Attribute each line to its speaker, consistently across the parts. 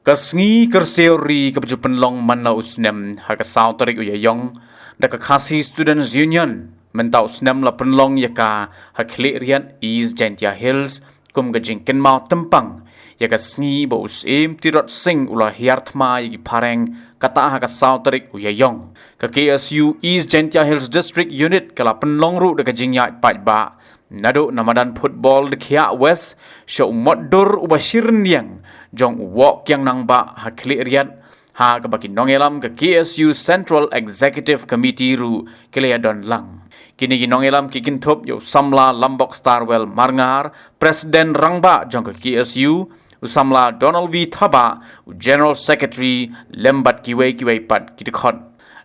Speaker 1: Kasngi kerseori kebejupan long mana usnem haka sauterik uyayong daka Khasi Students Union mentau usnem la penlong yaka hakli riat East Gentia Hills kum gajingken mau tempang yaka sngi ba usim tirot sing ulah hiartma yagi pareng kata haka sauterik uyayong ka KSU East Gentia Hills District Unit kala penlong ru daka jingya ba nado namadan football de Kia West show moddur ubashir niang jong walk yang nang ba hakli riat ha kabaki nongelam ke KSU Central Executive Committee ru kelea don lang kini nongelam kikin top yo samla Lambok Starwell Marngar Presiden Rangba jong ke KSU usamla Donald V Thaba General Secretary Lembat kiwe pat kitikot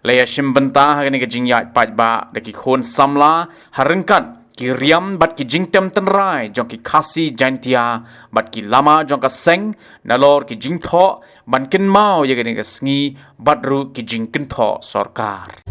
Speaker 1: leya shimbenta hagani ke jingya pat ba de ki khon samla harengkat Kiriam bat ki jingtem tenrai jong ki Khasi Gentia bat ki lama jong ka seng nalor ki jingtho ban kin mau ye gani ka sngi bat ru ki jingkin tho sarkar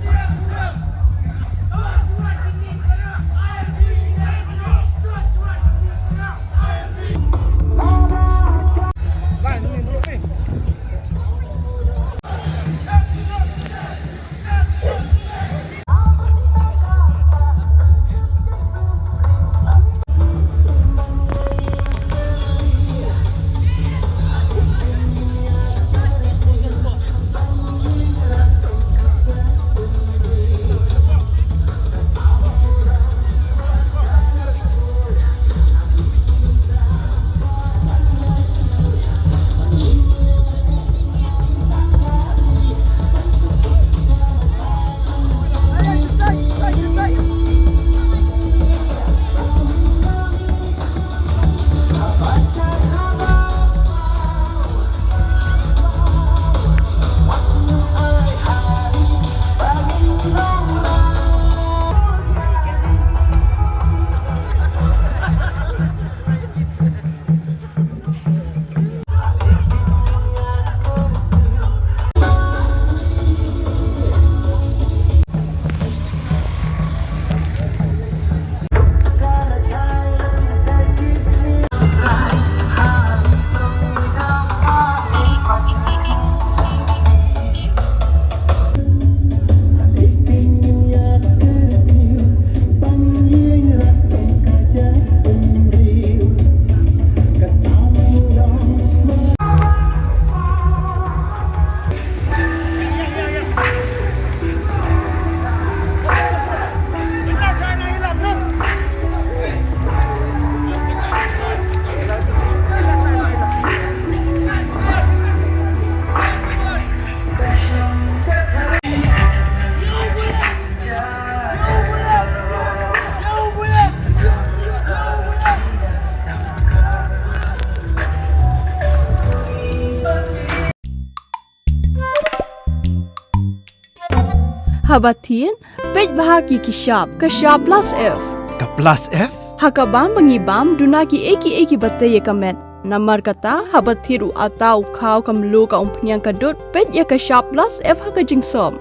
Speaker 2: Habatin, pej bahagi kishap, kashap plus F.
Speaker 3: Ka plus F?
Speaker 2: Hakabam bangibam dunaki eki batay kamet. Namar kata habatiru atau kau kamlu ka umpnyang kadut pej ya kashap plus F hakajing som.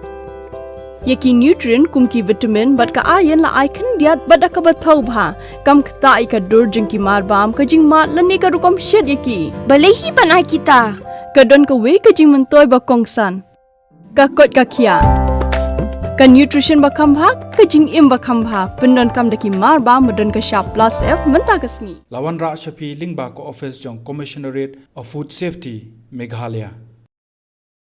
Speaker 2: Yaki nutrient kumki vitamin bat ka ayan la icon diat bat akabatau bha kam kata ikadur jengki marbam kajing mat lani ka rukom shed yaki.
Speaker 4: Balehi banai kita.
Speaker 2: Kadon ka we kajing mentoy bakongsan. Kakot kakia. Ka nutrition bakam bha kajing im bakam bha pendon kam daki marba medon ka sharp plus F menta kasni
Speaker 3: Lawan Ra Shafi Lingba ko office jong Commissionerate of Food Safety Meghalaya